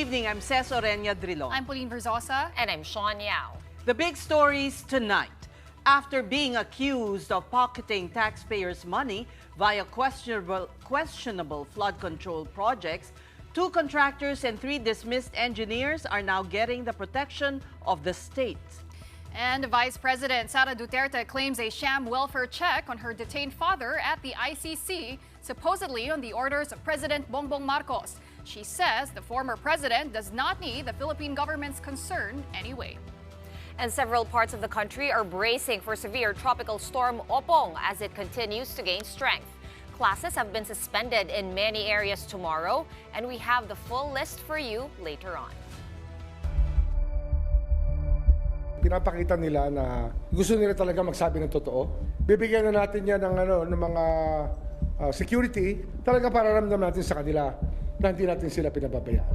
evening, I'm Ces Oreña-Drilon. I'm Pauline Verzosa. And I'm Shawn Yao. The big stories tonight. After being accused of pocketing taxpayers' money via questionable flood control projects, 2 contractors and 3 dismissed engineers are now getting the protection of the state. And Vice President Sara Duterte claims a sham welfare check on her detained father at the ICC, supposedly on the orders of President Bongbong Marcos. She says the former president does not need the Philippine government's concern anyway. And several parts of the country are bracing for severe tropical storm Opong as it continues to gain strength. Classes have been suspended in many areas tomorrow, and we have the full list for you later on. Pinapakita nila na gusto nila talaga magsabi ng totoo. Bibigyan na natin yan ng mga security, talaga para ramdaman natin sa kanila na hindi natin sila pinababayaan.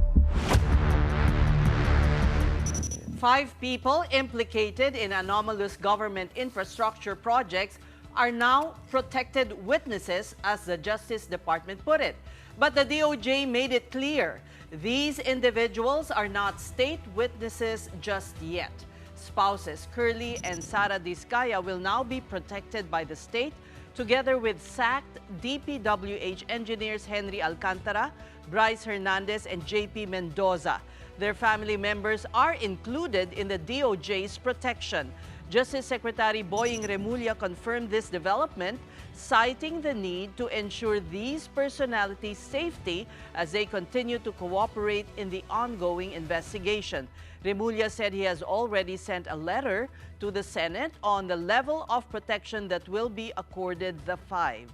5 people implicated in anomalous government infrastructure projects are now protected witnesses, as the Justice Department put it. But the DOJ made it clear these individuals are not state witnesses just yet. Spouses Curly and Sara Diskaya will now be protected by the state, together with sacked DPWH engineers Henry Alcantara, Bryce Hernandez, and JP Mendoza. Their family members are included in the DOJ's protection. Justice Secretary Boying Remulla confirmed this development, citing the need to ensure these personalities' safety as they continue to cooperate in the ongoing investigation. Remulla said he has already sent a letter to the Senate on the level of protection that will be accorded the 5.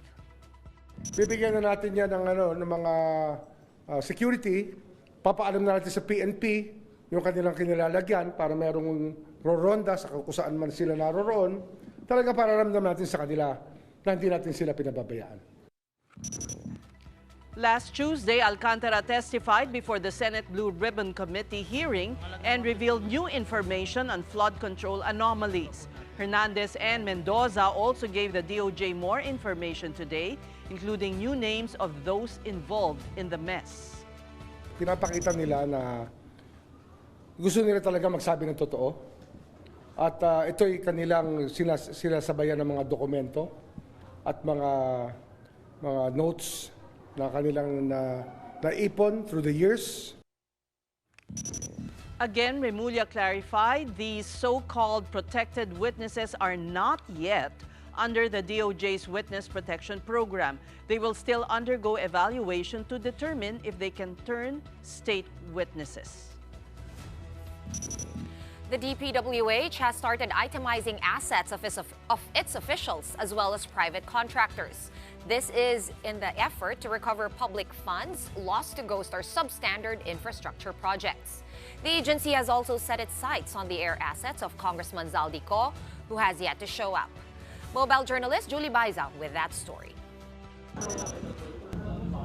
Bibigyan na natin yan ng mga security. Papaalam na natin sa PNP yung kanilang kinilalagyan para mayroong roronda sa kung saan man sila naroroon. Talaga para ramdaman natin sa kanila na hindi natin sila pinababayaan. Last Tuesday, Alcantara testified before the Senate Blue Ribbon Committee hearing and revealed new information on flood control anomalies. Hernandez and Mendoza also gave the DOJ more information today, including new names of those involved in the mess. Pinapakita nila na gusto nila talaga magsabi ng totoo. At ito'y kanilang sinasabayan ng mga dokumento at mga notes na kanilang naipon through the years. Again, Remulla clarified these so-called protected witnesses are not yet under the DOJ's Witness Protection Program. They will still undergo evaluation to determine if they can turn state witnesses. The DPWH has started itemizing assets of its officials as well as private contractors. This is in the effort to recover public funds lost to ghost or substandard infrastructure projects. The agency has also set its sights on the air assets of Congressman Zaldico, who has yet to show up. Mobile journalist Julie Baiza with that story.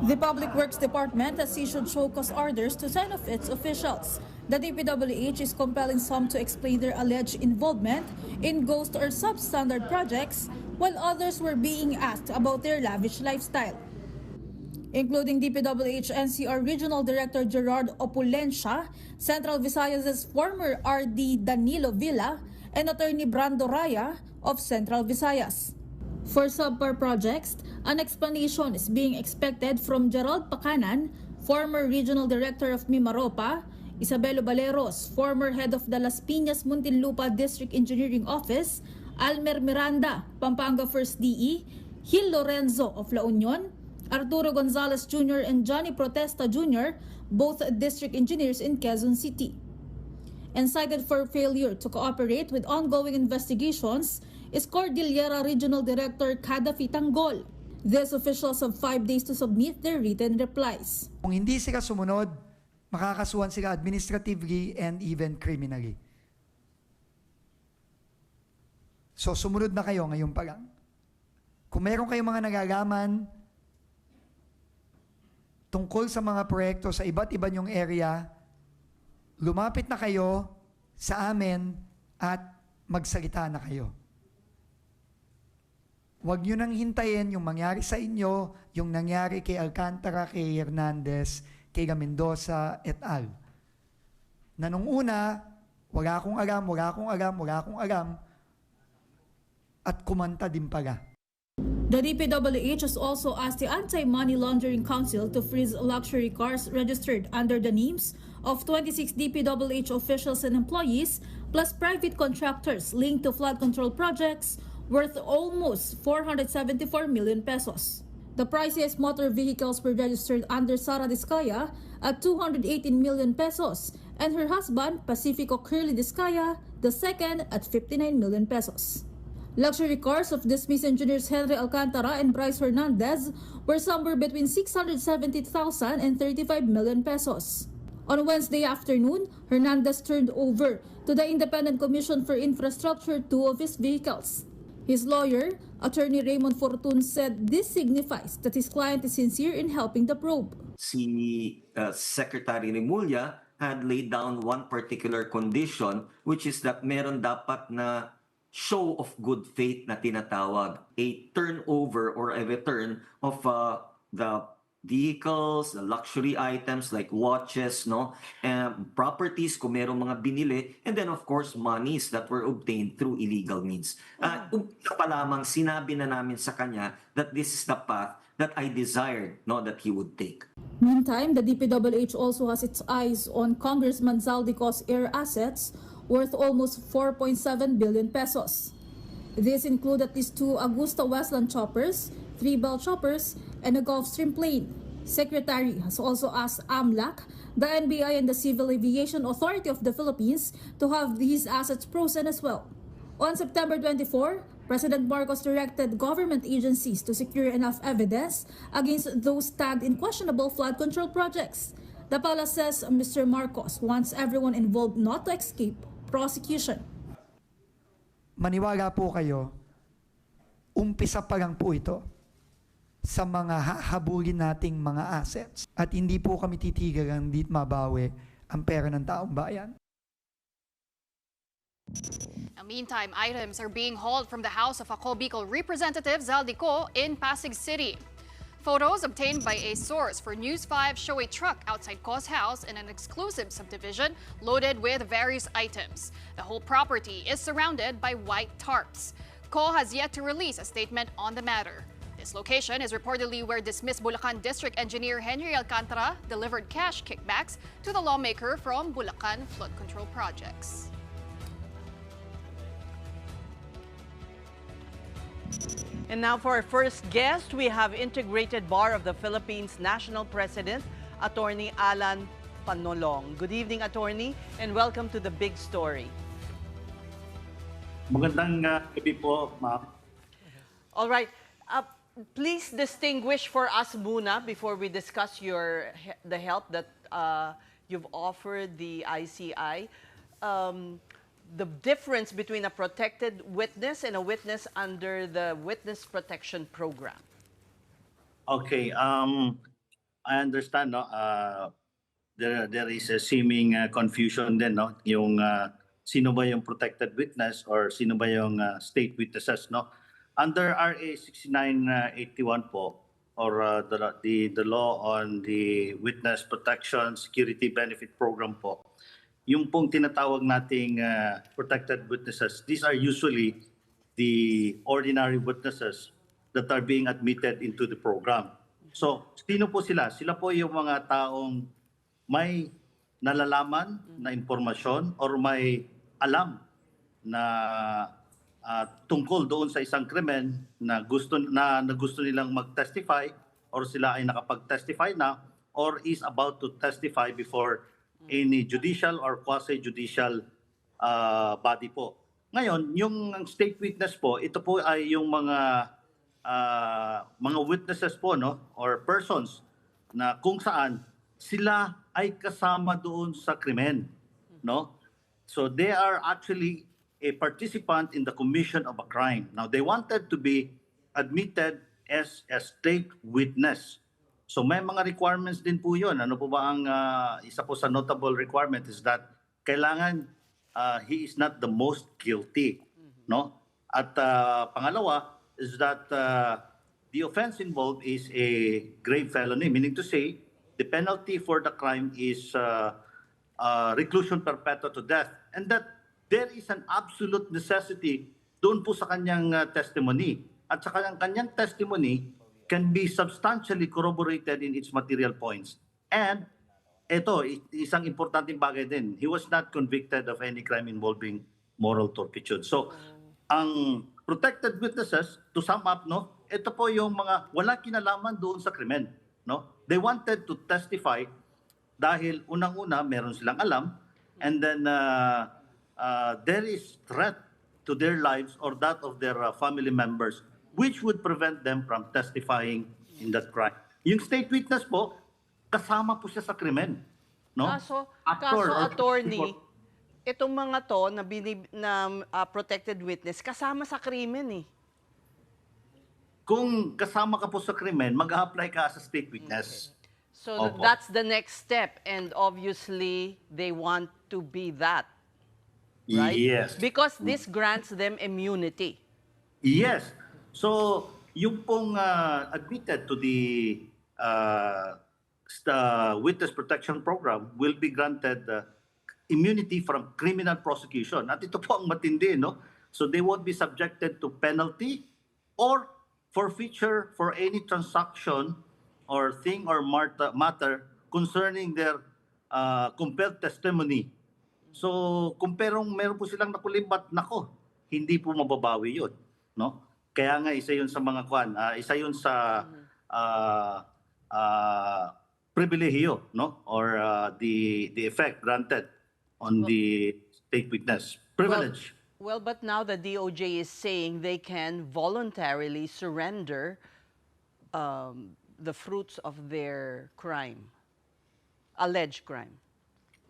The Public Works Department has issued show cause orders to 10 of its officials. The DPWH is compelling some to explain their alleged involvement in ghost or substandard projects, while others were being asked about their lavish lifestyle, including DPWH NCR Regional Director Gerard Opulencia, Central Visayas' former RD Danilo Villa, and Attorney Brando Raya of Central Visayas. For subpar projects, an explanation is being expected from Gerald Pacanan, former Regional Director of Mimaropa, Isabelo Baleros, former head of the Las Piñas Muntinlupa District Engineering Office, Almer Miranda, Pampanga 1st DE, Gil Lorenzo of La Union, Arturo Gonzalez Jr. and Johnny Protesta Jr., both district engineers in Quezon City. And cited for failure to cooperate with ongoing investigations is Cordillera Regional Director Kadafi Tanggol. These officials have 5 days to submit their written replies. Kung hindi sila sumunod, makakasuhan sila administratively and even criminally. So sumunod na kayo ngayon pa lang. Kung meron kayong mga nagagaman tungkol sa mga proyekto sa iba't iba nyong area, lumapit na kayo sa amin at magsalita na kayo. Huwag nyo nang hintayin yung mangyari sa inyo, yung nangyari kay Alcantara, kay Hernandez, kay Mendoza et al. na nung una, wala akong alam, at kumanta din pala. The DPWH has also asked the Anti-Money Laundering Council to freeze luxury cars registered under the names of 26 DPWH officials and employees, plus private contractors linked to flood control projects worth almost 474 million pesos. The priciest motor vehicles were registered under Sara Diskaya at 218 million pesos and her husband, Pacifico Curly Diskaya, the second at 59 million pesos. Luxury cars of dismissed engineers Henry Alcantara and Bryce Hernandez were somewhere between 670,000 and 35 million pesos. On Wednesday afternoon, Hernandez turned over to the Independent Commission for Infrastructure 2 of his vehicles. His lawyer, Attorney Raymond Fortun, said this signifies that his client is sincere in helping the probe. Si Secretary Remulla had laid down one particular condition, which is that meron dapat na show of good faith na tinatawag, a turnover or a return of the vehicles, the luxury items like watches, no, properties kung merong mga binili, and then of course monies that were obtained through illegal means. Umpisa pa lamang sinabi na namin sa kanya that this is the path that I desired, no, that he would take. Meantime, the DPWH also has its eyes on Congressman Zaldico's air assets worth almost 4.7 billion pesos. These include at least 2 Augusta Westland choppers, 3 Bell choppers, and a Gulfstream plane. Secretary has also asked AMLAC, the NBI, and the Civil Aviation Authority of the Philippines to have these assets frozen as well. On September 24, President Marcos directed government agencies to secure enough evidence against those tagged in questionable flood control projects. The palace says Mr. Marcos wants everyone involved not to escape prosecution. Maniwala po kayo, umpisa pa lang po ito sa mga hahabulin nating mga assets. At hindi po kami titigil ang hindi mabawi ang pera ng taong bayan. Meantime, items are being hauled from the house of Ako Bicol Representative Zaldico in Pasig City. Photos obtained by a source for News 5 show a truck outside Ko's house in an exclusive subdivision loaded with various items. The whole property is surrounded by white tarps. Ko has yet to release a statement on the matter. This location is reportedly where dismissed Bulacan District Engineer Henry Alcantara delivered cash kickbacks to the lawmaker from Bulacan Flood Control Projects. And now for our first guest, we have Integrated Bar of the Philippines National President, Attorney Alan Panolong. Good evening, Attorney, and welcome to the Big Story. Magandang gabi po, ma'am. All right. Please distinguish for us muna before we discuss the help that you've offered the ICI. The difference between a protected witness and a witness under the Witness Protection Program. Okay, I understand, no? There is a seeming confusion din, no? Yung sino ba yung protected witness or sino ba yung state witnesses, no? Under RA 6981 po, or the law on the Witness Protection Security Benefit Program po, yung pong tinatawag nating protected witnesses, these are usually the ordinary witnesses that are being admitted into the program. So, sino po sila? Sila po yung mga taong may nalalaman na impormasyon or may alam na tungkol doon sa isang krimen na gusto nilang mag-testify or sila ay nakapag-testify na or is about to testify before any judicial or quasi-judicial body po. Ngayon, yung state witness po, ito po ay yung mga witnesses po, no, or persons na kung saan sila ay kasama doon sa krimen, no? So they are actually a participant in the commission of a crime. Now they wanted to be admitted as a state witness. So may mga requirements din po yun. Ano po ba ang isa po sa notable requirement is that kailangan he is not the most guilty, no? At pangalawa is that the offense involved is a grave felony, meaning to say the penalty for the crime is reclusion perpetua to death, and that there is an absolute necessity doon po sa kanyang testimony. At sa kanyang testimony can be substantially corroborated in its material points. And ito, isang importanteng bagay din. He was not convicted of any crime involving moral turpitude. So, ang protected witnesses, to sum up, no, ito po yung mga wala kinalaman doon sa krimen. No? They wanted to testify dahil unang-una, meron silang alam, and then there is threat to their lives or that of their family members, which would prevent them from testifying in that crime. Yung state witness po, kasama po siya sa krimen. No? Kaso attorney, itong mga to na protected witness, kasama sa krimen eh. Kung kasama ka po sa krimen, mag-apply ka as a state witness. So Opo. that's the next step, and obviously they want to be that, right? Yes. Because this grants them immunity. Yes. So, yung pong admitted to the Witness Protection Program will be granted immunity from criminal prosecution. At ito po ang matindi, no? So, they won't be subjected to penalty or forfeiture for any transaction or thing or matter concerning their compelled testimony. So, kung meron po silang nakulimbat, nako, hindi po mababawi yun. No? Kaya nga, isa yun sa mga isa yun sa pribilehiyo, no? Or the effect granted on the state witness privilege. Well, but now the DOJ is saying they can voluntarily surrender the fruits of their crime, alleged crime.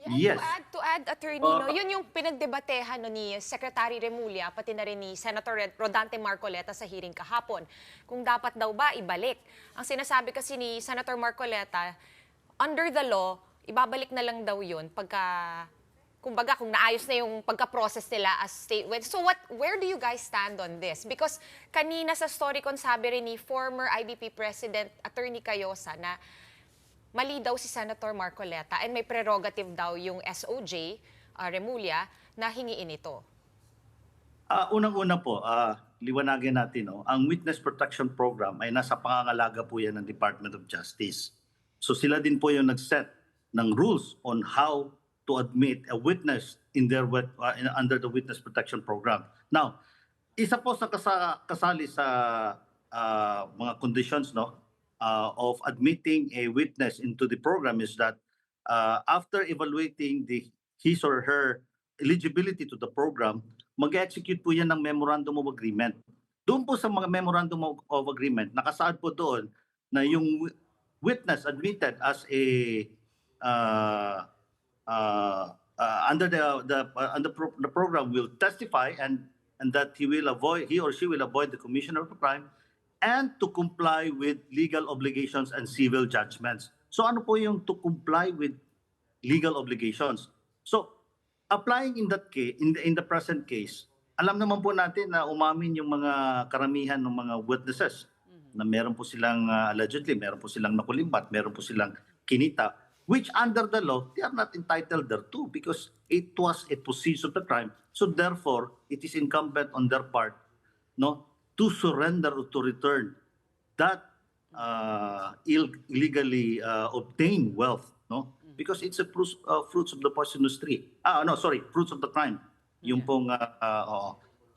Yes. To add, attorney, no, yun yung pinagdebatehan no, ni Secretary Remulla, pati na rin ni Senator Rodante Marcoleta sa hearing kahapon. Kung dapat daw ba ibalik. Ang sinasabi kasi ni Senator Marcoleta, under the law, ibabalik na lang daw yun pagka, kumbaga, kung naayos na yung pagka-process nila as state witness. So where do you guys stand on this? Because kanina sa Storycon sabi rin ni former IBP President Attorney Cayosa na mali daw si Senator Marcoleta and may prerogative daw yung SOJ, Remulla, na hingiin ito. Unang-una po, liwanagin natin, no, ang Witness Protection Program ay nasa pangangalaga po yan ng Department of Justice. So sila din po yung nag-set ng rules on how to admit a witness in their under the Witness Protection Program. Now, isa po sa kasali sa mga conditions, no, of admitting a witness into the program is that after evaluating his or her eligibility to the program, mag-execute po yan ng Memorandum of Agreement. Doon po sa mga Memorandum of Agreement, nakasaad po doon na yung witness admitted as a under the program will testify and that he or she will avoid the commission of a crime and to comply with legal obligations and civil judgments. So ano po yung to comply with legal obligations? So applying in that case, in the present case, alam naman po natin na umamin yung mga karamihan ng mga witnesses na meron po silang allegedly, meron po silang nakulimbat, meron po silang kinita, which under the law, they are not entitled thereto because it was a proceeds of the crime. So therefore, it is incumbent on their part, no, to surrender or to return that illegally obtained wealth, no? Because it's a fruits of the poisonous tree. Fruits of the crime. Yung pong,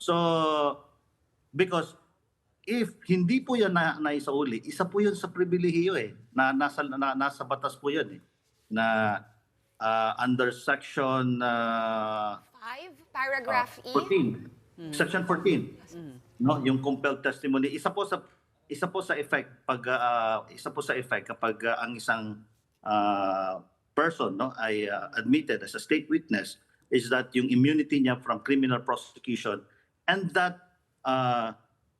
So, because if hindi po yan naisauli, isa po yun sa pribilehiyo eh. Nasa batas po yun eh. Na under section 5, paragraph E. 14. Section 14. No, yung compelled testimony, isa po sa effect kapag ang isang person, no, ay admitted as a state witness is that yung immunity niya from criminal prosecution and that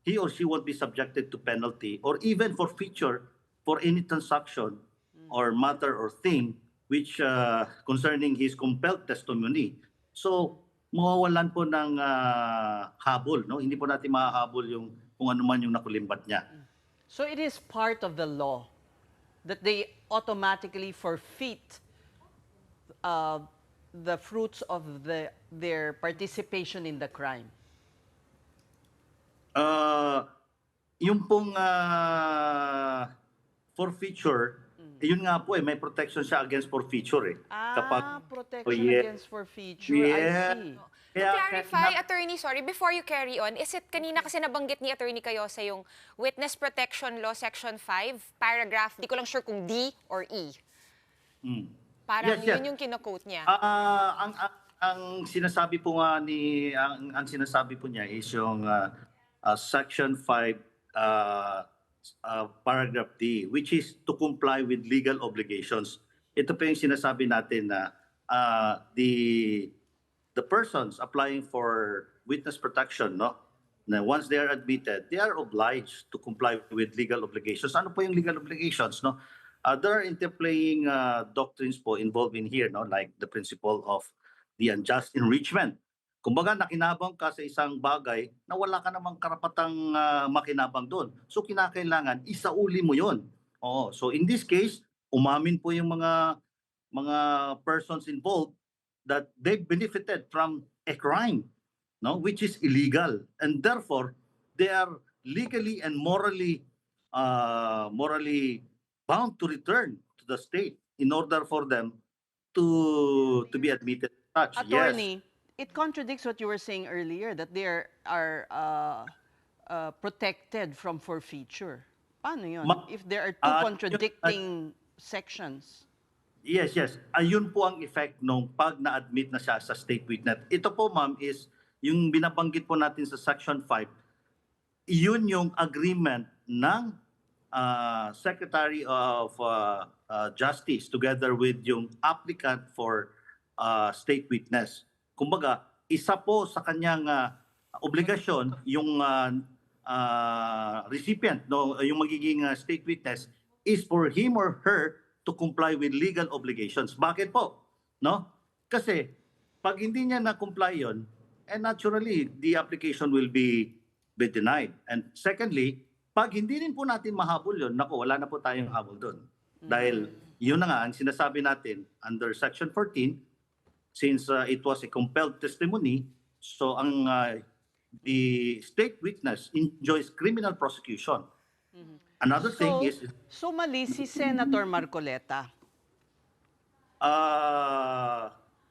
he or she won't be subjected to penalty or even forfeiture for any transaction or matter or thing which concerning his compelled testimony. So mawawalan po ng habol, no? Hindi po natin mahahabol yung kung ano man yung nakulimbat niya. So it is part of the law that they automatically forfeit the fruits of their participation in the crime? Yung pong forfeiture, yun nga po may protection siya against forfeiture Protection yeah. against forfeiture. Yeah. I see. To clarify, Attorney, sorry, before you carry on, is it kanina kasi nabanggit ni Attorney Cayosa yung Witness Protection Law Section 5, paragraph, di ko lang sure kung D or E. Parang Yes, yes. yun yung kino-quote niya. Ang sinasabi po nga ang sinasabi po niya is yung Section 5 paragraph D, which is to comply with legal obligations. Ito po yung sinasabi natin na the persons applying for witness protection, no, na once they are admitted, they are obliged to comply with legal obligations. Ano po yung legal obligations, no? There are interplaying doctrines po involved in here, no, like the principle of the unjust enrichment. Kumbaga, nakinabang ka sa isang bagay na wala ka namang karapatang makinabang doon. So, kinakailangan, isauli mo yun. Oo. So, in this case, umamin po yung mga persons involved that they benefited from a crime, no, which is illegal, and therefore they are legally and morally bound to return to the state in order for them to be admitted. Attorney, it contradicts what you were saying earlier, that they are protected from forfeiture. Paano yun? If there are two contradicting sections. Yes. Ayun po ang effect nung pag na-admit na siya sa state witness. Ito po, ma'am, is yung binabanggit po natin sa Section 5, yun yung agreement ng Secretary of Justice together with yung applicant for state witness. Kumbaga, isa po sa kanyang obligasyon yung recipient, no, yung magiging state witness is for him or her to comply with legal obligations. Bakit po? No? Kasi pag hindi niya na-comply yun, and naturally, the application will be denied. And secondly, pag hindi rin po natin mahabol yun, naku, wala na po tayong habol doon. Dahil yun na nga, ang sinasabi natin under Section 14, since it was a compelled testimony, so ang the state witness enjoys criminal prosecution. Another thing is... So mali si Senator Marcoleta?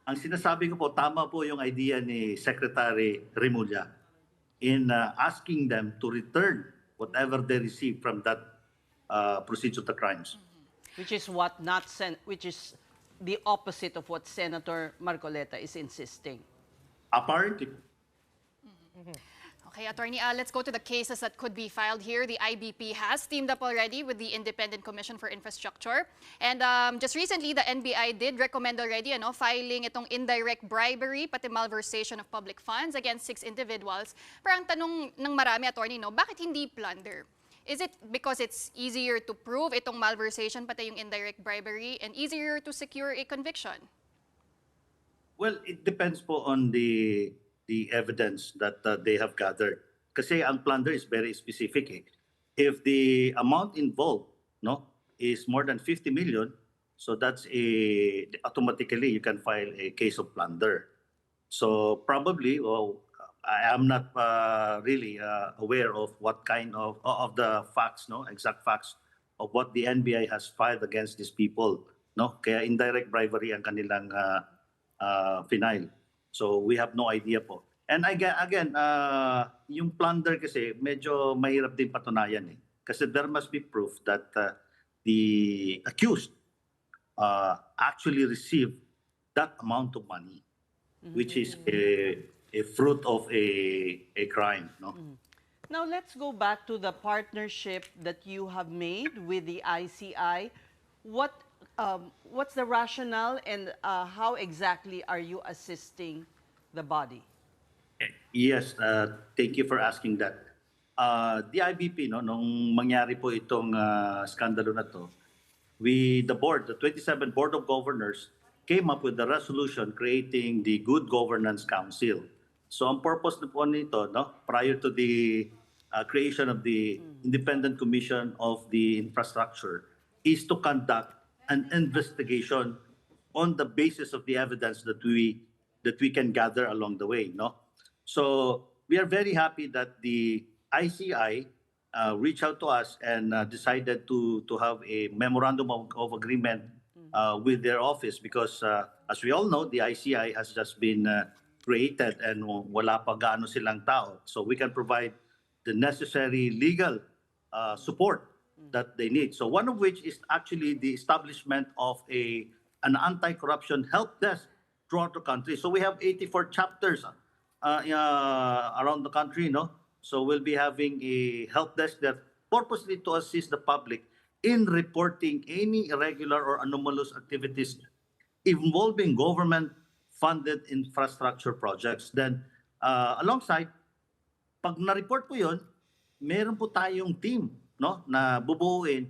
Ang sinasabi ko po, tama po yung idea ni Secretary Remulla in asking them to return whatever they receive from that procedure to crimes. Which is what which is the opposite of what Senator Marcoleta is insisting. Apparently. Okay, Attorney, let's go to the cases that could be filed here. The IBP has teamed up already with the Independent Commission for Infrastructure. And just recently, the NBI did recommend already filing itong indirect bribery, pati malversation of public funds against 6 individuals. Pero ang tanong ng marami, Attorney, bakit hindi plunder? Is it because it's easier to prove itong malversation, pati yung indirect bribery, and easier to secure a conviction? Well, it depends po on the evidence that they have gathered. Kasi ang plunder is very specific. If the amount involved, no, is more than 50 million, so that's automatically you can file a case of plunder. So probably, I am not really aware of what kind of the facts, no, exact facts of what the NBI has filed against these people, no. Kaya indirect bribery ang kanilang final. So we have no idea po. And again, yung plunder kasi medyo mahirap din patunayan Kasi there must be proof that the accused actually received that amount of money, which is a fruit of a crime, no? Now let's go back to the partnership that you have made with the ICI. What's the rationale, and how exactly are you assisting the body? Yes, thank you for asking that. The IBP, nung mangyari po itong skandalo na to, the 27 Board of Governors came up with the resolution creating the Good Governance Council. So ang purpose na po nito, prior to the creation of the Independent Commission of the Infrastructure, is to conduct an investigation on the basis of the evidence that we can gather along the way, no? So we are very happy that the ICI reached out to us and decided to have a memorandum of agreement with their office because as we all know, the ICI has just been created and wala pa gaano silang tao. So we can provide the necessary legal support that they need. So one of which is actually the establishment of an anti-corruption help desk throughout the country. So we have 84 chapters around the country, no? So we'll be having a help desk that purposely to assist the public in reporting any irregular or anomalous activities involving government-funded infrastructure projects. Then alongside, pag na-report po yun, meron po tayong team, no, na bubuuin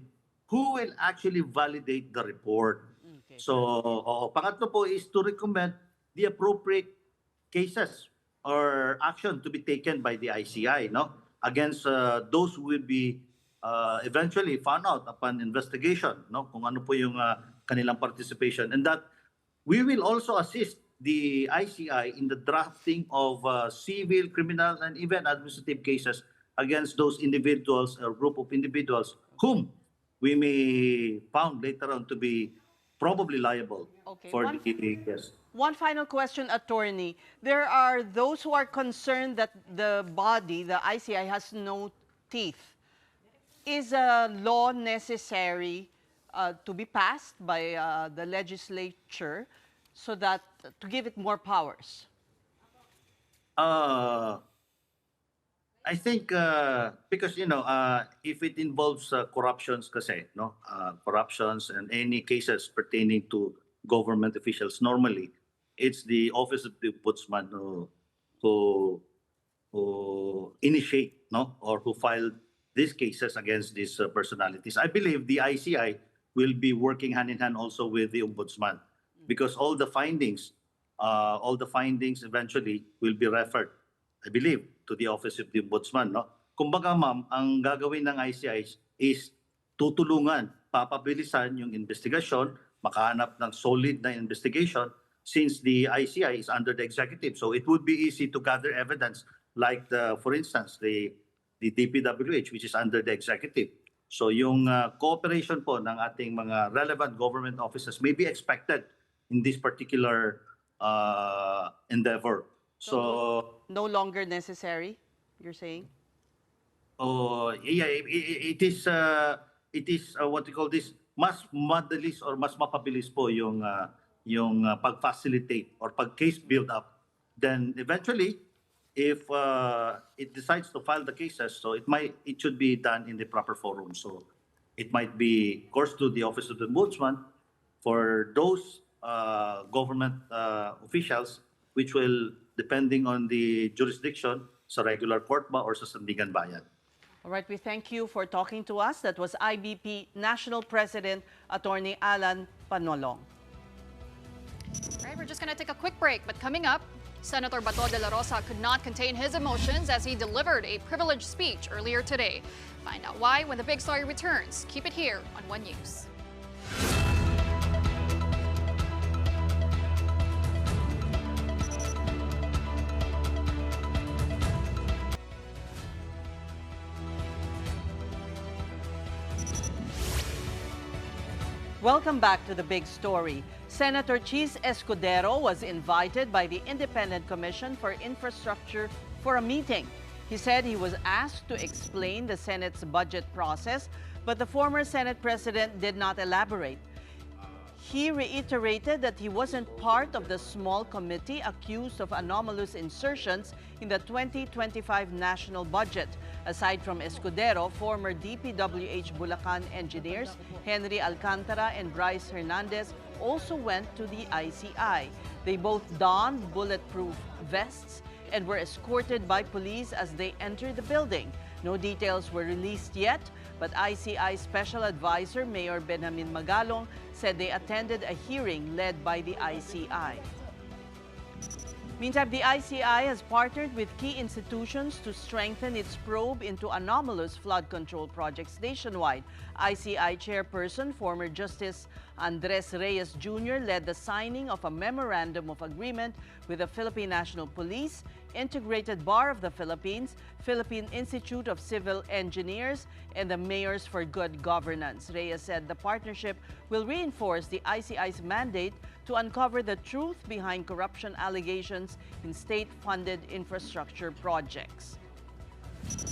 who will actually validate the report. Okay. So, pangatlo po is to recommend the appropriate cases or action to be taken by the ICI, no, against those who will be eventually found out upon investigation, no, kung ano po yung kanilang participation, and that we will also assist the ICI in the drafting of civil, criminal, and even administrative cases against those individuals or group of individuals whom we may found later on to be probably liable for the case. One final question, attorney. There are those who are concerned that the body, the ICI, has no teeth. Is a law necessary to be passed by the legislature so that to give it more powers? I think because if it involves corruptions kasi, no, corruptions and any cases pertaining to government officials, normally it's the office of the ombudsman who initiate, no, or who filed these cases against these personalities. I believe the ICI will be working hand in hand also with the ombudsman because all the findings eventually will be referred, I believe, to the office of the ombudsman, no? Kumbaga, ma'am, ang gagawin ng ICI is tutulungan, papabilisan yung investigasyon, makahanap ng solid na investigation since the ICI is under the executive. So it would be easy to gather evidence like, for instance, the DPWH, which is under the executive. So yung cooperation po ng ating mga relevant government offices may be expected in this particular endeavor. So no longer necessary, you're saying? Oh, yeah, it is what we call this, mas madalis or mas mapabilis po yung pag-facilitate or pag-case build up. Then eventually, if it decides to file the cases, so it should be done in the proper forum. So it might be, of course, to the office of the ombudsman for those government officials, which will, depending on the jurisdiction, sa regular court ba or sa sandigan bayan. All right, we thank you for talking to us. That was IBP National President Attorney Alan Panolong. All right, we're just going to take a quick break, but coming up, Senator Bato de la Rosa could not contain his emotions as he delivered a privileged speech earlier today. Find out why when the big story returns. Keep it here on One News. Welcome back to the big story. Senator Chis Escudero was invited by the Independent Commission for Infrastructure for a meeting. He said he was asked to explain the Senate's budget process, but the former Senate President did not elaborate. He reiterated that he wasn't part of the small committee accused of anomalous insertions in the 2025 national budget. Aside from Escudero, former DPWH Bulacan engineers Henry Alcantara and Bryce Hernandez also went to the ICI. They both donned bulletproof vests and were escorted by police as they entered the building. No details were released yet, but ICI Special Advisor Mayor Benjamin Magalong said they attended a hearing led by the ICI. Meantime, the ICI has partnered with key institutions to strengthen its probe into anomalous flood control projects nationwide. ICI chairperson, former Justice Andres Reyes Jr. led the signing of a memorandum of agreement with the Philippine National Police, Integrated Bar of the Philippines, Philippine Institute of Civil Engineers, and the Mayors for Good Governance. Reyes said the partnership will reinforce the ICI's mandate to uncover the truth behind corruption allegations in state-funded infrastructure projects.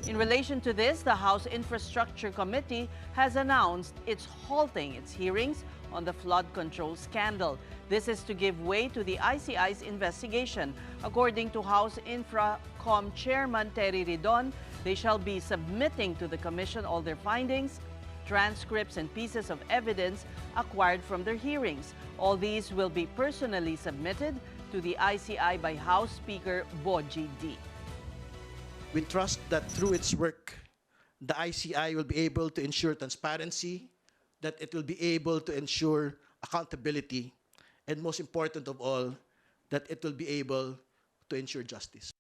In relation to this, the House Infrastructure Committee has announced it's halting its hearings on the flood control scandal. This is to give way to the ICI's investigation. According to House Infracom Chairman Terry Ridon, they shall be submitting to the Commission all their findings, transcripts, and pieces of evidence acquired from their hearings. All these will be personally submitted to the ICI by House Speaker Boji D. We trust that through its work, the ICI will be able to ensure transparency, that it will be able to ensure accountability, and most important of all, that it will be able to ensure justice.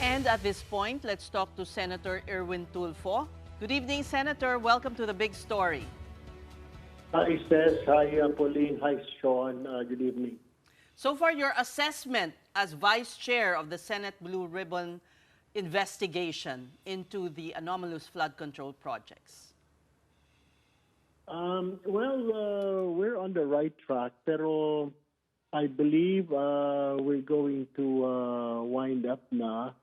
And at this point, let's talk to Senator Erwin Tulfo. Good evening, Senator. Welcome to the Big Story. Hi, Ces. Hi, Pauline. Hi, Shawn. Good evening. So far, your assessment as Vice Chair of the Senate Blue Ribbon investigation into the anomalous flood control projects? We're on the right track, pero I believe we're going to wind up now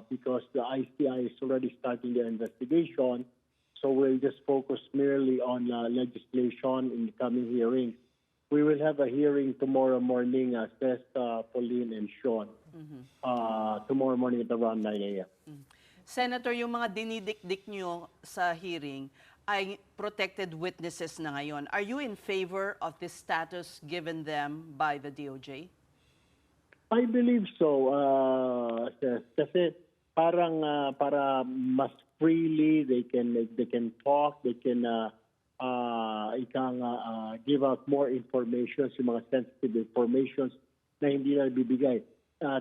because the ICI is already starting their investigation. So we'll just focus merely on legislation in the coming hearings. We will have a hearing tomorrow morning, Ces, Pauline, and Shawn. Tomorrow morning at around 9 a.m. Senator, yung mga dinidikdik nyo sa hearing ay protected witnesses na ngayon. Are you in favor of this status given them by the DOJ? I believe so, Ces. Kasi parang para mas freely they can talk, they can give out more information, yung mga sensitive informations na hindi na bibigay.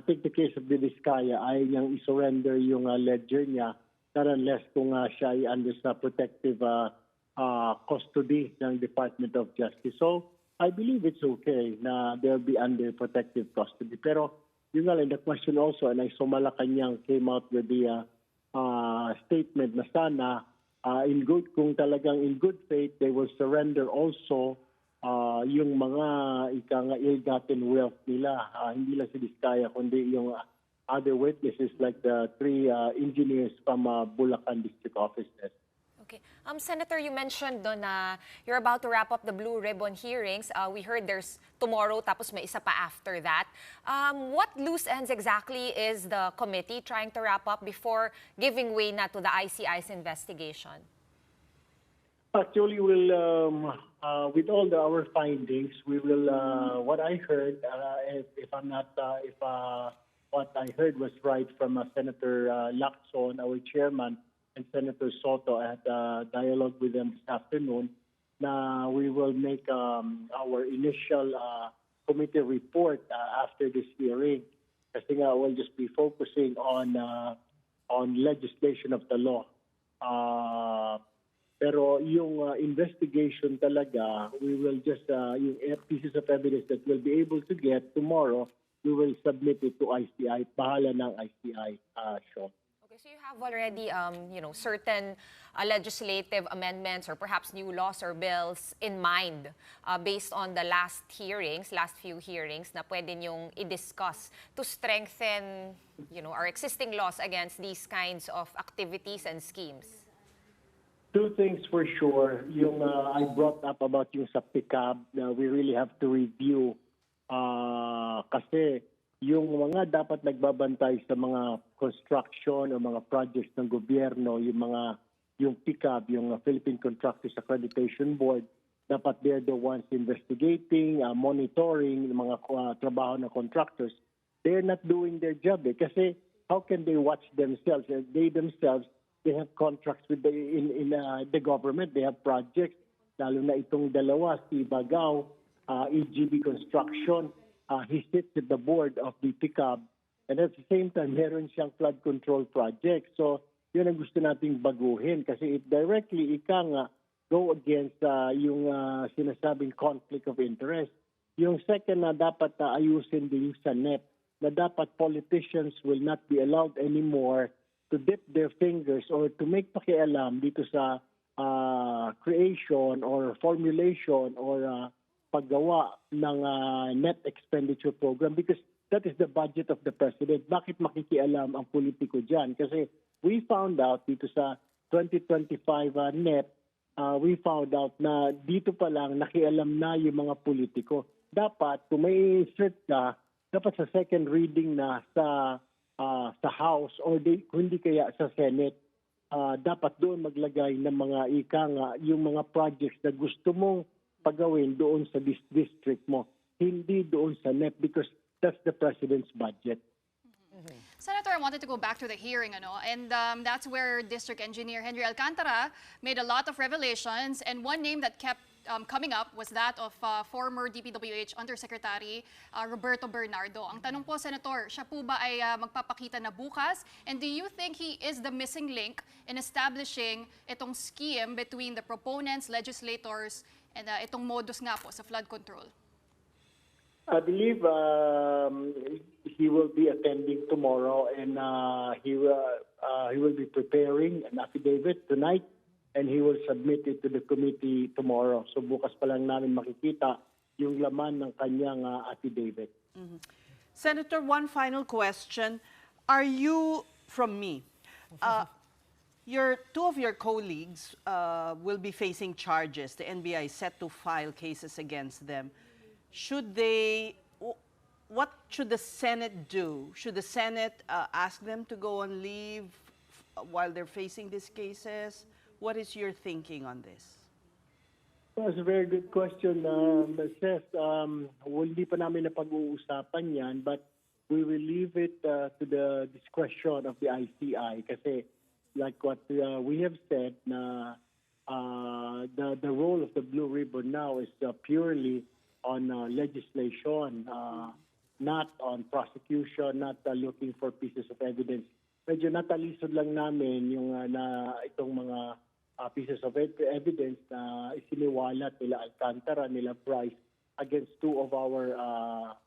Take the case of the Vizcaya, ayaw niyang i-surrender yung ledger niya, not unless kung siya ay under sa protective custody ng Department of Justice. So, I believe it's okay na they'll be under protective custody. Pero, yun nga lang, the question also, and I saw Malacanang came out with the statement na sana, kung talagang in good faith, they will surrender also yung mga ill-gotten wealth nila. Hindi lang si Vizcaya, kundi yung other witnesses like the 3 engineers from Bulacan District Offices. Okay. Senator, you mentioned na you're about to wrap up the Blue Ribbon hearings. We heard there's tomorrow, tapos may isa pa after that. What loose ends exactly is the committee trying to wrap up before giving way na to the ICI's investigation? Actually, we'll with all our findings, we will. What I heard, if what I heard was right from Senator Lacson, our chairman, and Senator Soto, I had a dialogue with them this afternoon. Now we will make our initial committee report after this hearing. I think I will just be focusing on legislation of the law. Pero yung investigation talaga, we will just, yung pieces of evidence that we'll be able to get tomorrow, we will submit it to ICI. Bahala ng ICI, Shawn. Okay, so you have already, certain legislative amendments or perhaps new laws or bills in mind based on the last few hearings na pwede niyong i-discuss to strengthen, our existing laws against these kinds of activities and schemes. 2 things for sure. Yung I brought up about yung sa pickup, we really have to review kasi yung mga dapat nagbabantay sa mga construction o mga projects ng gobyerno, yung pickup, yung Philippine Contractors Accreditation Board, dapat they're the ones investigating, monitoring yung mga trabaho ng contractors. They're not doing their job kasi how can they watch themselves? They themselves, they have contracts with in the government. They have projects, lalo na itong dalawa, si Bagao, EGB Construction. he sits at the board of the PICAB, and at the same time, meron siyang flood control project. So, yun ang gusto nating baguhin kasi it directly go against yung sinasabing conflict of interest. Yung second na dapat ayusin din yung sa NEP, na dapat politicians will not be allowed anymore to dip their fingers or to make pakialam dito sa creation or formulation or paggawa ng net expenditure program because that is the budget of the president. Bakit makikialam ang politiko dyan? Kasi we found out dito sa 2025 NEP, we found out na dito pa lang nakialam na yung mga politiko. Dapat, kung may insert ka, dapat sa second reading na sa House or hindi kaya sa Senate, dapat doon maglagay ng mga yung mga projects na gusto mong pagawin doon sa district mo. Hindi doon sa NEP because that's the president's budget. Senator, I wanted to go back to the hearing, and that's where District Engineer Henry Alcantara made a lot of revelations, and one name that kept coming up was that of former DPWH Undersecretary Roberto Bernardo. Ang tanong po, Senator, siya po ba ay magpapakita na bukas? And do you think he is the missing link in establishing itong scheme between the proponents, legislators, and itong modus nga po sa flood control? I believe he will be attending tomorrow, and he will be preparing an affidavit tonight, and he will submit it to the committee tomorrow. So bukas pa lang namin makikita yung laman ng kanyang affidavit. Senator, one final question. Are you, from me, two of your colleagues will be facing charges. The NBI is set to file cases against them. What should the Senate do? Should the Senate ask them to go on leave while they're facing these cases? What is your thinking on this? That's a very good question, Seth. Hindi pa namin napag-uusapan yan, but we will leave it to the discretion of the ICI kasi like what we have said, na the role of the Blue Ribbon now is purely on legislation, not on prosecution, not looking for pieces of evidence. Medyo natalisod lang namin yung itong mga pieces of evidence na isiniwalat nila Alcantara, nila Bryce against two of our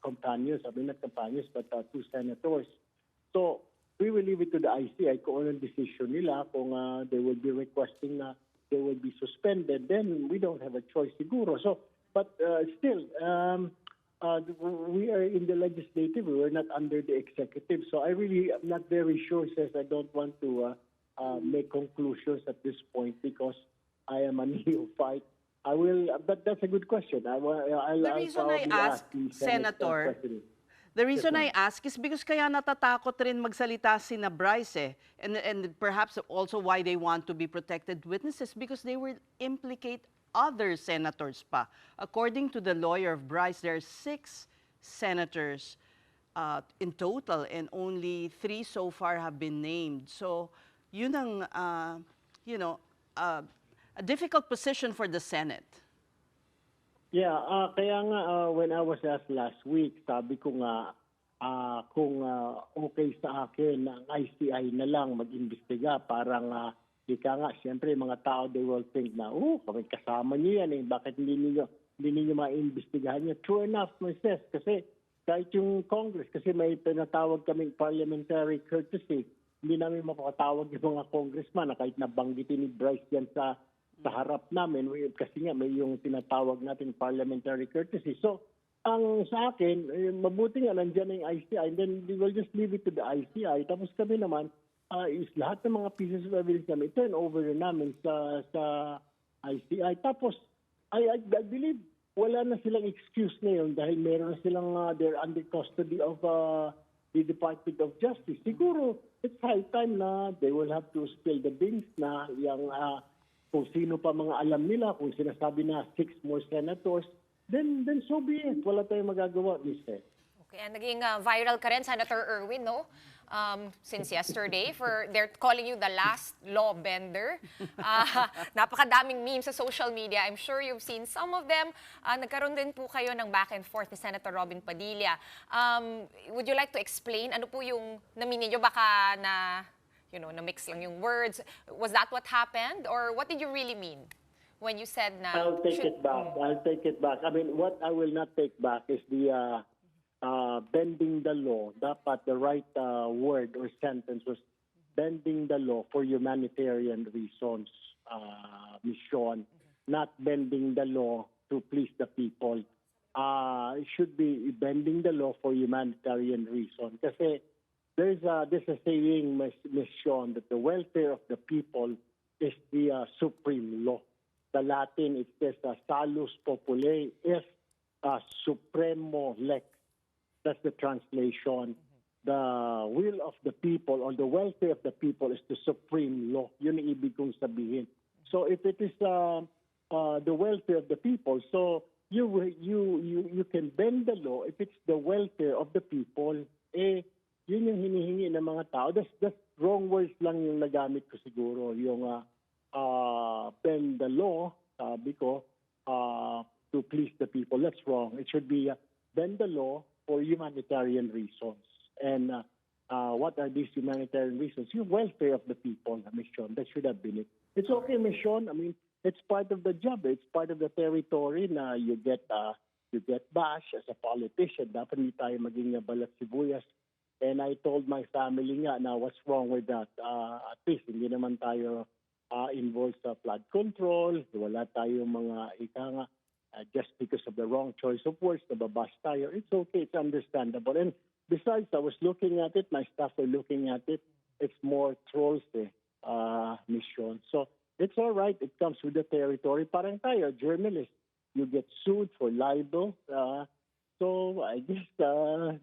companions, I mean not companions, but two senators. So we will leave it to the ICI kung anong decision nila, kung they will be requesting na they will be suspended, then we don't have a choice siguro. So, but still, we are in the legislative. We are not under the executive. So I really am not very sure, says I don't want to make conclusions at this point because I am a neophyte. I will, but that's a good question. The reason I ask, Senator, the reason I ask is because kaya natatakot rin magsalita sina Bryce and perhaps also why they want to be protected witnesses because they will implicate other senators pa. According to the lawyer of Bryce, there are 6 senators in total and only 3 so far have been named. So yun ang, a difficult position for the Senate. Yeah, kaya nga when I was asked last week, sabi ko nga kung okay sa akin ang ICI na lang mag-imbestiga, parang ika nga, siyempre mga tao, they will think na, kami kasama niyo yan bakit hindi niyo ma-imbestigahan niya? True enough, Moises, kasi kahit yung Congress, kasi may pinatawag kaming parliamentary courtesy, hindi namin mapakatawag yung mga congressman na kahit nabanggitin ni Bryce yan sa harap namin, kasi nga may yung tinatawag natin parliamentary courtesy. So, ang sa akin, mabuti nga nandiyan yung ICI, and then we will just leave it to the ICI. Tapos kami naman, is lahat ng mga pieces of evidence namin, turn over namin sa ICI. Tapos, I believe, wala na silang excuse ngayon dahil meron na silang, they're under custody of the Department of Justice. Siguro, it's high time na they will have to spill the beans na yung kung sino pa mga alam nila, kung sinasabi na 6 more senators, then so be it. Wala tayong magagawa, Mr. Okay, and naging viral ka rin, Senator Erwin, no? since yesterday. They're calling you the last law bender. Napakadaming memes sa social media. I'm sure you've seen some of them. Nagkaroon din po kayo ng back and forth ni Senator Robin Padilla. Would you like to explain ano po yung naminin nyo? Baka na-mix lang yung words. Was that what happened? Or what did you really mean when you said na... I'll take it back. I mean, what I will not take back is the... bending the law. Dapat the right word or sentence was bending the law for humanitarian reasons, mission, not bending the law to please the people. It should be bending the law for humanitarian reasons. Kasi there's a saying, Ms. Shawn, that the welfare of the people is the supreme law. The Latin, it says, salus populi is supremo lex. That's the translation. The will of the people or the welfare of the people is the supreme law. Yun ang ibig kong sabihin. So if it is the welfare of the people, so you can bend the law if it's the welfare of the people. Yun yung hinihingi ng mga tao. That's wrong words lang yung nagamit ko siguro. Yung bend the law, sabi ko, to please the people. That's wrong. It should be bend the law for humanitarian reasons. And what are these humanitarian reasons? Yung welfare of the people, Ms. Shawn. That should have been it. It's okay, Ms. Shawn. I mean, it's part of the job. It's part of the territory na you get bashed as a politician. Dapat hindi tayo maging balat sibuyas. And I told my family nga na what's wrong with that. At least hindi naman tayo involved sa flood control. Wala tayong mga just because of the wrong choice of words, nababash tayo. It's okay, it's understandable. And besides, I was looking at it, my staff were looking at it. It's more trolls, Ms. Shawn. So it's all right. It comes with the territory. Parang tayo, journalists, you get sued for libel. So I guess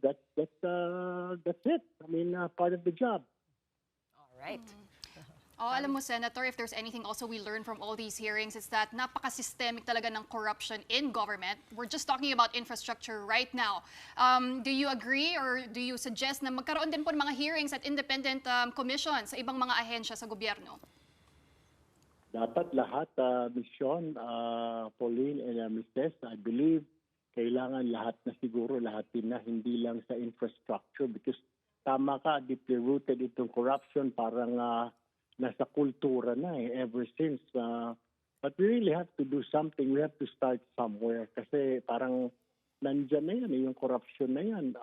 that's it. I mean, part of the job. All right. Alam mo, Senator, if there's anything also we learned from all these hearings, it's that napaka-systemic talaga ng corruption in government. We're just talking about infrastructure right now. Do you agree or do you suggest na magkaroon din po ng mga hearings at independent commissions sa ibang mga ahensya sa gobyerno? Dapat lahat, Ms. Shawn, Pauline, and Ms. I believe kailangan lahat na siguro, lahat din na, hindi lang sa infrastructure because tama ka, deeply rooted itong corruption, parang nasa kultura na ever since. But we really have to do something. We have to start somewhere. Kasi parang nandyan na yan, yung corruption na yan.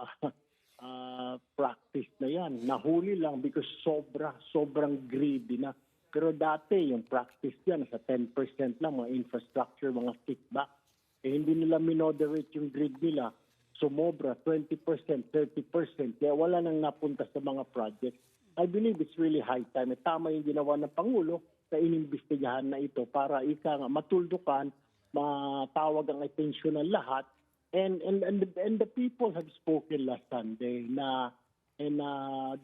Practice na yan. Nahuli lang because sobrang greedy na. Pero dati, yung practice yan, sa 10% lang, mga infrastructure, mga kickback. Hindi nila minoderate yung greed nila. Sumobra, 20%, 30%. Kaya wala nang napunta sa mga projects. I believe it's really high time. Tama yung ginawa ng Pangulo na inimbestigahan na ito para matuldukan, matawag ang atensyon ng lahat. And the people have spoken last Sunday and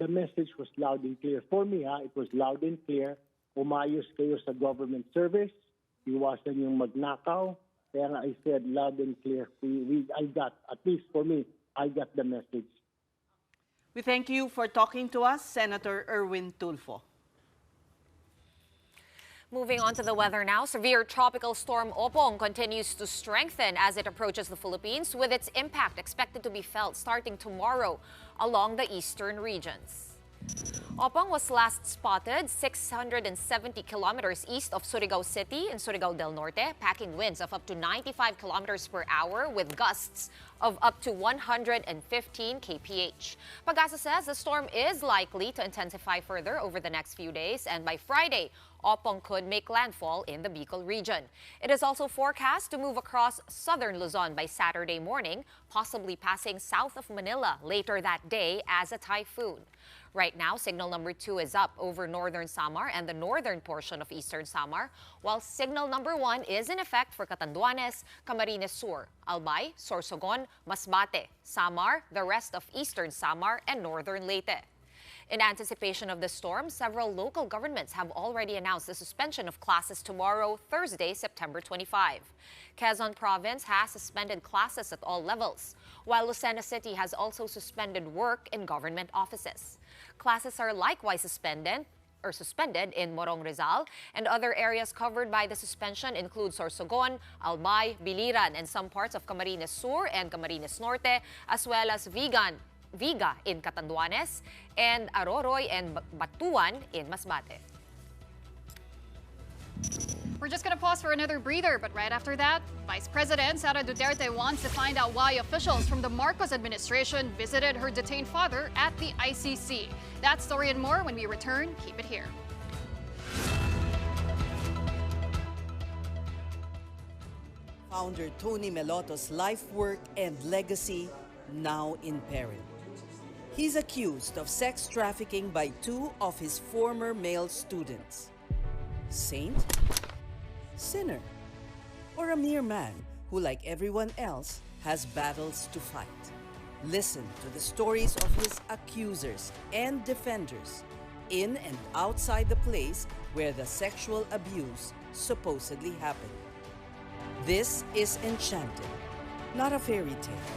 the message was loud and clear. For me, it was loud and clear. Umayos kayo sa government service. Iwasan yung magnakaw. Kaya nga I said loud and clear. I got, at least for me, I got the message. We thank you for talking to us, Senator Erwin Tulfo. Moving on to the weather now, severe tropical storm Opong continues to strengthen as it approaches the Philippines, with its impact expected to be felt starting tomorrow along the eastern regions. Opong was last spotted 670 kilometers east of Surigao City in Surigao del Norte, packing winds of up to 95 kilometers per hour with gusts of up to 115 kph. Pag-asa says the storm is likely to intensify further over the next few days, and by Friday, Opong could make landfall in the Bicol region. It is also forecast to move across southern Luzon by Saturday morning, possibly passing south of Manila later that day as a typhoon. Right now, signal number 2 is up over northern Samar and the northern portion of eastern Samar, while signal number 1 is in effect for Catanduanes, Camarines Sur, Albay, Sorsogon, Masbate, Samar, the rest of eastern Samar, and northern Leyte. In anticipation of the storm, several local governments have already announced the suspension of classes tomorrow, Thursday, September 25. Quezon Province has suspended classes at all levels, while Lucena City has also suspended work in government offices. Classes are likewise suspended in Morong Rizal, and other areas covered by the suspension include Sorsogon, Albay, Biliran, and some parts of Camarines Sur and Camarines Norte, as well as Viga in Catanduanes, and Aroroy and Batuan in Masbate. We're just going to pause for another breather, but right after that, Vice President Sara Duterte wants to find out why officials from the Marcos administration visited her detained father at the ICC. That story and more when we return. Keep it here. Founder Tony Meloto's life work and legacy now in peril. He's accused of sex trafficking by two of his former male students. Saint? Sinner? Or a mere man who, like everyone else, has battles to fight? Listen to the stories of his accusers and defenders in and outside the place where the sexual abuse supposedly happened. This is Enchanted, not a fairy tale.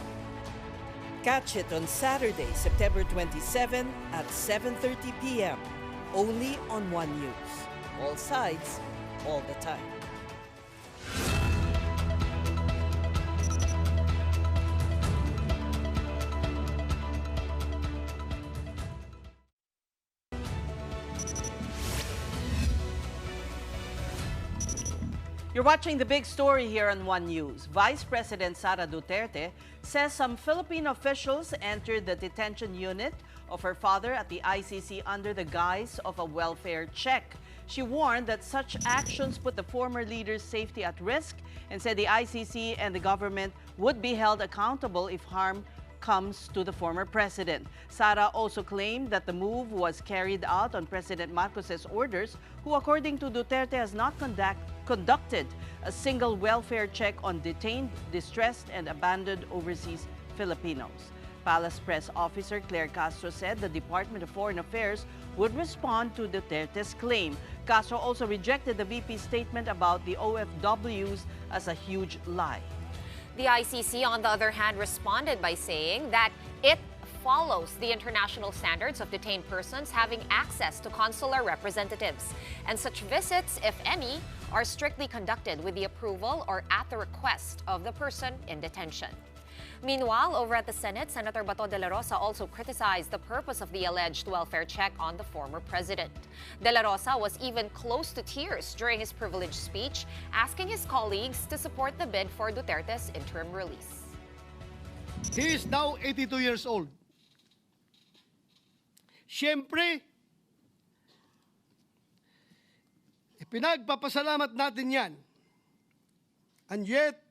Catch it on Saturday, September 27 at 7:30 p.m. only on One News. All sides, all the time. You're watching The Big Story here on One News. Vice President Sara Duterte says some Filipino officials entered the detention unit of her father at the ICC under the guise of a welfare check. She warned that such actions put the former leader's safety at risk and said the ICC and the government would be held accountable if harm comes to the former president. Sara also claimed that the move was carried out on President Marcos's orders, who, according to Duterte, has not conducted a single welfare check on detained, distressed, and abandoned overseas Filipinos. Palace Press Officer Claire Castro said the Department of Foreign Affairs would respond to Duterte's claim. Castro also rejected the VP's statement about the OFWs as a huge lie. The ICC, on the other hand, responded by saying that it follows the international standards of detained persons having access to consular representatives, and such visits, if any, are strictly conducted with the approval or at the request of the person in detention. Meanwhile, over at the Senate, Senator Bato de la Rosa also criticized the purpose of the alleged welfare check on the former president. De la Rosa was even close to tears during his privileged speech, asking his colleagues to support the bid for Duterte's interim release. He is now 82 years old. Siyempre, pinagpapasalamat natin yan. And yet,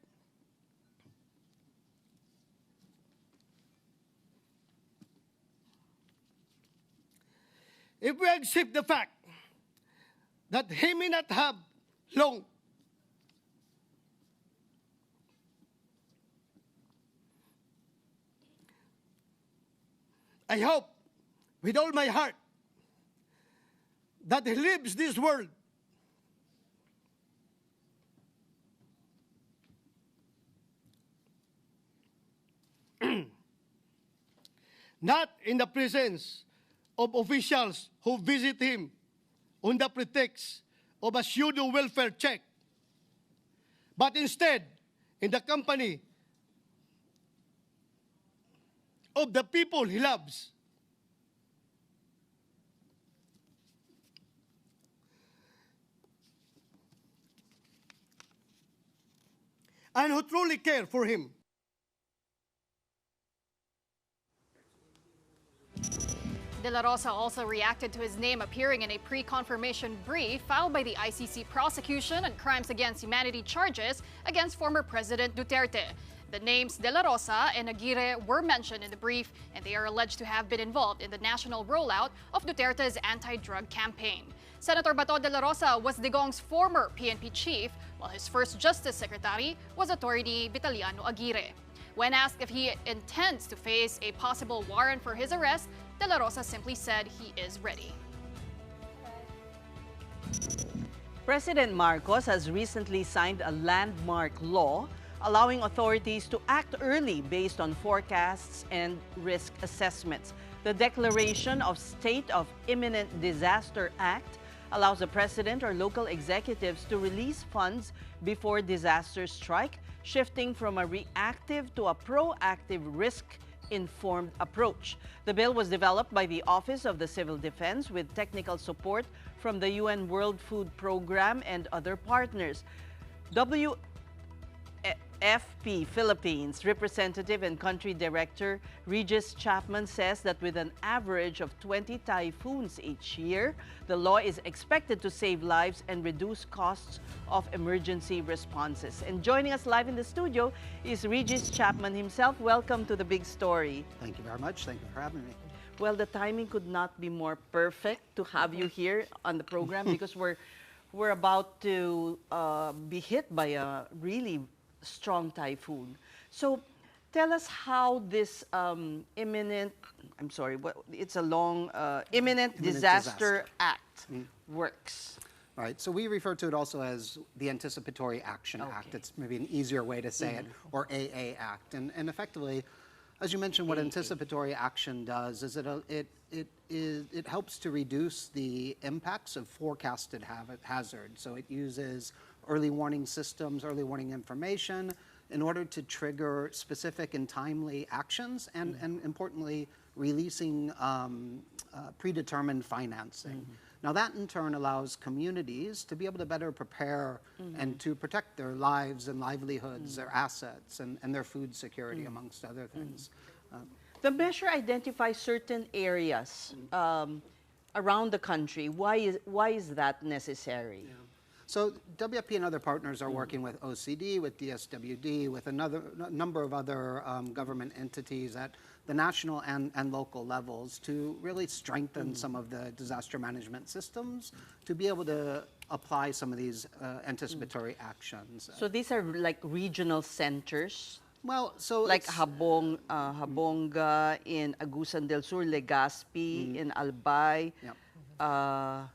if we accept the fact that he may not have long, I hope with all my heart that he leaves this world not in the presence of officials who visit him on the pretext of a pseudo welfare check, but instead in the company of the people he loves. And who truly care for him. De la Rosa also reacted to his name appearing in a pre-confirmation brief filed by the ICC prosecution on crimes against humanity charges against former President Duterte. The names De La Rosa and Aguirre were mentioned in the brief, and they are alleged to have been involved in the national rollout of Duterte's anti-drug campaign. Senator Bato de la Rosa was Digong's former PNP chief, while his first Justice Secretary was Attorney Vitaliano Aguirre. When asked if he intends to face a possible warrant for his arrest, De La Rosa simply said he is ready. President Marcos has recently signed a landmark law allowing authorities to act early based on forecasts and risk assessments. The Declaration of State of Imminent Disaster Act allows the president or local executives to release funds before disasters strike, shifting from a reactive to a proactive risk-informed approach. The bill was developed by the Office of the Civil Defense with technical support from the UN World Food Program and other partners. WFP Philippines Representative and Country Director Regis Chapman says that with an average of 20 typhoons each year, the law is expected to save lives and reduce costs of emergency responses. And joining us live in the studio is Regis Chapman himself. Welcome to the Big Story. Thank you very much. Thank you for having me. Well, the timing could not be more perfect to have you here on the program because we're about to be hit by a really strong typhoon. So tell us how this imminent disaster act works. Right, so we refer to it also as the Anticipatory Action Act. It's maybe an easier way to say it, or AA Act. And effectively, as you mentioned, what anticipatory action does is it helps to reduce the impacts of forecasted hazard. So it uses early warning systems, early warning information in order to trigger specific and timely actions and importantly, releasing predetermined financing. Now that in turn allows communities to be able to better prepare and to protect their lives and livelihoods, their assets, and their food security, amongst other things. The measure identifies certain areas around the country. Why is that necessary? Yeah. So WFP and other partners are working with OCD, with DSWD, with a number of other government entities at the national and local levels to really strengthen some of the disaster management systems to be able to apply some of these anticipatory actions. So these are like regional centers? Well, so like Habonga in Agusan del Sur, Legazpi in Albay. Yep.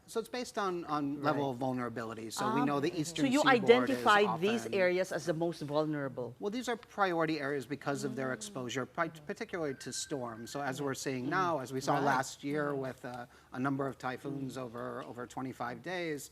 So it's based on level of vulnerability. So we know the eastern seaboard. So you identified these areas as the most vulnerable. Well, these are priority areas because of their exposure, particularly to storms. So as we're seeing now, as we saw last year with a number of typhoons over 25 days,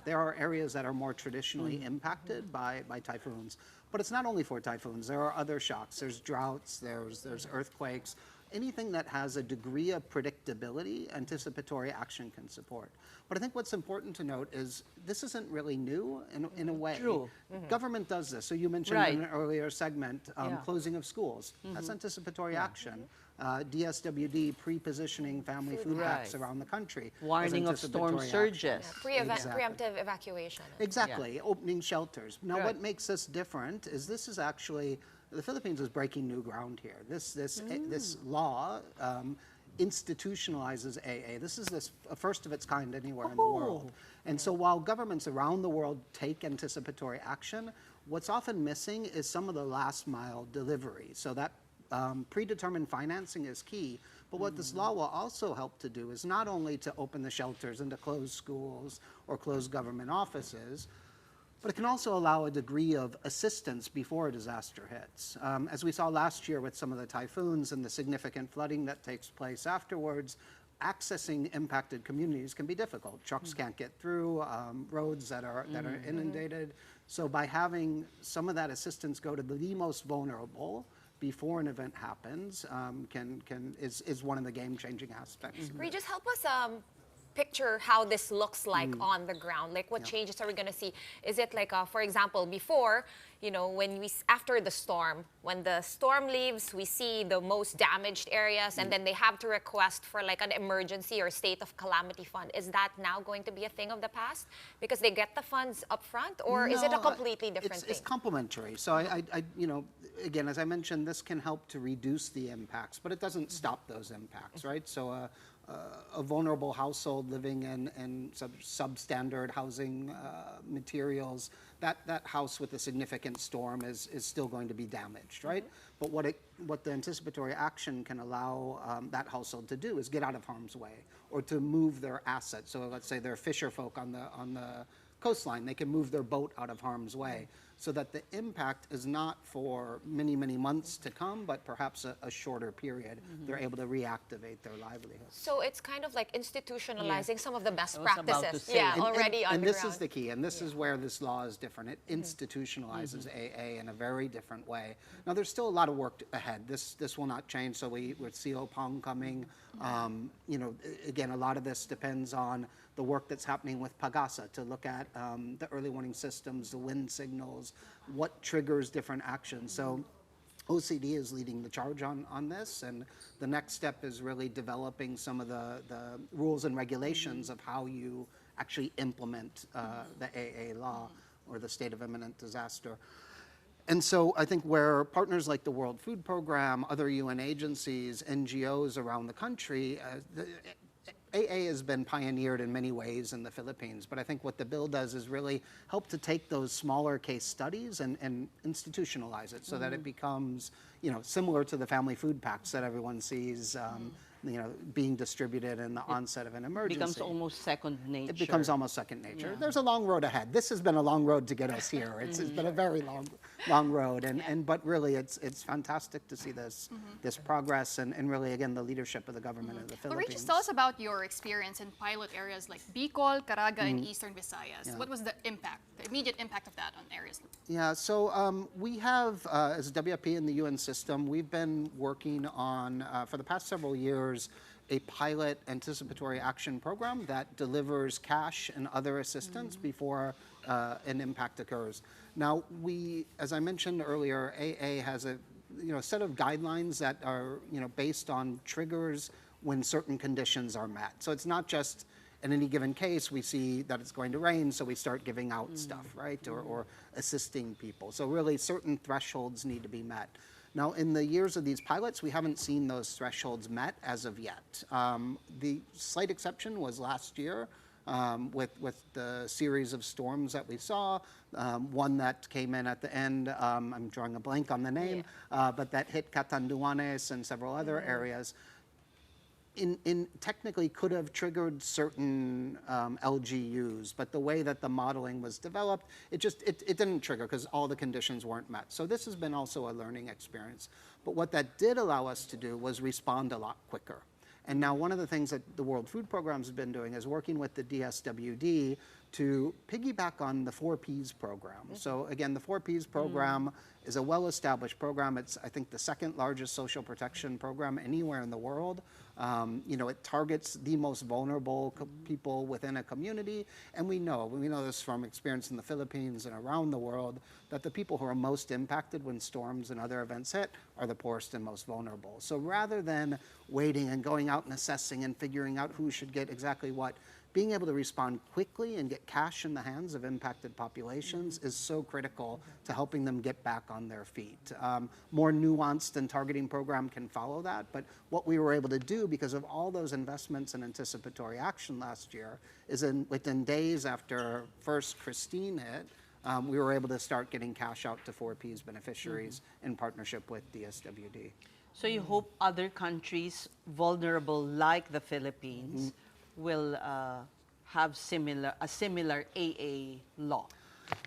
there are areas that are more traditionally impacted by typhoons. But it's not only for typhoons. There are other shocks. There's droughts. There's earthquakes. Anything that has a degree of predictability, anticipatory action can support. But I think what's important to note is this isn't really new in a way. True. Government does this. So you mentioned in an earlier segment, closing of schools. That's anticipatory action. DSWD pre-positioning family food packs around the country. Warning of storm surges. Preemptive evacuation. Exactly, opening shelters. Now what makes this different is this is actually, the Philippines is breaking new ground here. This law institutionalizes AA. This is a first of its kind anywhere in the world. And so while governments around the world take anticipatory action, what's often missing is some of the last mile delivery. So that predetermined financing is key. But what this law will also help to do is not only to open the shelters and to close schools or close government offices, but it can also allow a degree of assistance before a disaster hits. As we saw last year with some of the typhoons and the significant flooding that takes place afterwards, accessing impacted communities can be difficult. Trucks can't get through, roads that are inundated. So by having some of that assistance go to the most vulnerable before an event happens is one of the game-changing aspects. Regis, help us picture how this looks like on the ground. Like what changes are we going to see? Is it like, for example, before, when after the storm, when the storm leaves, we see the most damaged areas and then they have to request for like an emergency or state of calamity fund. Is that now going to be a thing of the past because they get the funds up front, or is it a completely different thing? It's complementary. So again, as I mentioned, this can help to reduce the impacts, but it doesn't stop those impacts, right? So a vulnerable household living in substandard housing materials, that house with a significant storm is still going to be damaged, right? But what the anticipatory action can allow that household to do is get out of harm's way or to move their assets. So let's say they're fisher folk on the coastline, they can move their boat out of harm's way, so that the impact is not for many, many months to come, but perhaps a shorter period. They're able to reactivate their livelihood. So it's kind of like institutionalizing some of the best I was about to practices. say. Yeah, already on and the this ground. is the key, and this is where this law is different. It institutionalizes AA in a very different way. Now, there's still a lot of work ahead. This will not change. So with CO Pong coming, you know, again, a lot of this depends on the work that's happening with Pagasa to look at the early warning systems, the wind signals, what triggers different actions. So OCD is leading the charge on this, and the next step is really developing some of the rules and regulations of how you actually implement the AA law or the state of imminent disaster. And so I think where partners like the World Food Program, other UN agencies, NGOs around the country, AA has been pioneered in many ways in the Philippines, but I think what the bill does is really help to take those smaller case studies and institutionalize it so that it becomes, you know, similar to the family food packs that everyone sees, you know, being distributed in the onset of an emergency. Becomes almost second nature. It becomes almost second nature. Yeah. There's a long road ahead. This has been a long road to get us here. It's been a very long road, but really it's fantastic to see this progress and really again the leadership of the government of the Philippines. Lorraine, just tell us about your experience in pilot areas like Bicol, Caraga, and Eastern Visayas. Yeah. What was the impact, the immediate impact of that on areas? Yeah, so we have, as WFP in the UN system, we've been working on, for the past several years, a pilot anticipatory action program that delivers cash and other assistance before an impact occurs. Now, as I mentioned earlier, AA has a set of guidelines that are based on triggers when certain conditions are met. So it's not just in any given case we see that it's going to rain, so we start giving out stuff, right, or assisting people. So really certain thresholds need to be met. Now, in the years of these pilots, we haven't seen those thresholds met as of yet. The slight exception was last year with the series of storms that we saw. One that came in at the end, I'm drawing a blank on the name, but that hit Catanduanes and several other areas. Technically could have triggered certain LGUs, but the way that the modeling was developed, it didn't trigger because all the conditions weren't met. So this has been also a learning experience. But what that did allow us to do was respond a lot quicker. And now one of the things that the World Food Program has been doing is working with the DSWD to piggyback on the 4Ps program. So again, the 4Ps program is a well-established program. It's, I think, the second largest social protection program anywhere in the world. It targets the most vulnerable people within a community. And we know this from experience in the Philippines and around the world, that the people who are most impacted when storms and other events hit are the poorest and most vulnerable. So rather than waiting and going out and assessing and figuring out who should get exactly what, being able to respond quickly and get cash in the hands of impacted populations is so critical to helping them get back on their feet. More nuanced and targeting program can follow that, but what we were able to do because of all those investments in anticipatory action last year is within days after first Christine hit, we were able to start getting cash out to 4Ps beneficiaries in partnership with DSWD. So you hope other countries vulnerable like the Philippines will have a similar AA law.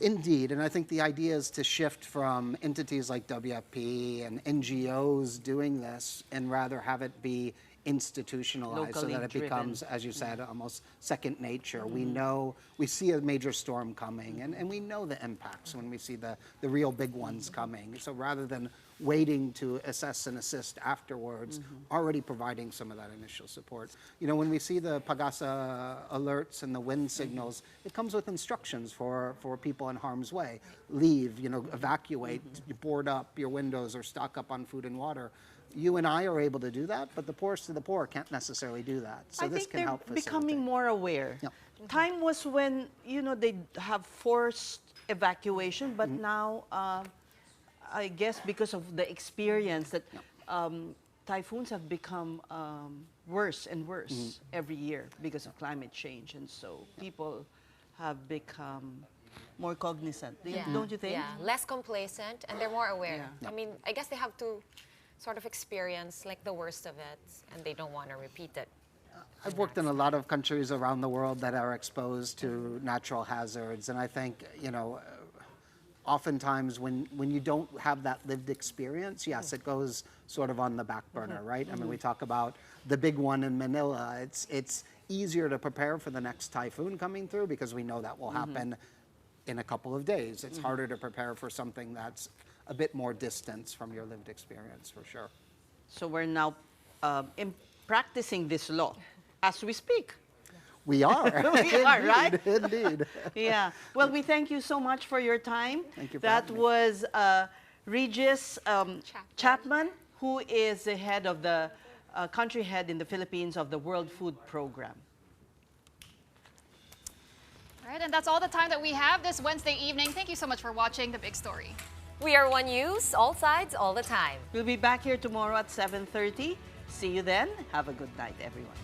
Indeed, and I think the idea is to shift from entities like WFP and NGOs doing this and rather have it be institutionalized so that it becomes, as you said, almost second nature. We see a major storm coming and we know the impacts when we see the real big ones coming. So rather than waiting to assess and assist afterwards, already providing some of that initial support. When we see the Pagasa alerts and the wind signals, it comes with instructions for people in harm's way. Leave, evacuate, board up your windows or stock up on food and water. You and I are able to do that, but the poorest of the poor can't necessarily do that. So this can help facilitate. Becoming more aware. Yeah. Time was when, they have forced evacuation, but now, I guess because of the experience that typhoons have become worse and worse every year because of climate change, and so people have become more cognizant. Don't you think? Yeah, less complacent, and they're more aware. Yeah. I mean, I guess they have to sort of experience like the worst of it, and they don't want to repeat it. I've worked in a lot of countries around the world that are exposed to natural hazards, and I think, you know, oftentimes when you don't have that lived experience, yes, it goes sort of on the back burner, right? I mean, we talk about the big one in Manila. It's easier to prepare for the next typhoon coming through because we know that will happen in a couple of days. It's harder to prepare for something that's a bit more distance from your lived experience, for sure. So we're now practicing this law as we speak. We are. We are, right? Indeed. Yeah. Well, we thank you so much for your time. Thank you for That having me. was Regis Chapman, who is the head of the country head in the Philippines of the World Food Program. All right, and that's all the time that we have this Wednesday evening. Thank you so much for watching The Big Story. We are One News, all sides, all the time. We'll be back here tomorrow at 7:30. See you then. Have a good night, everyone.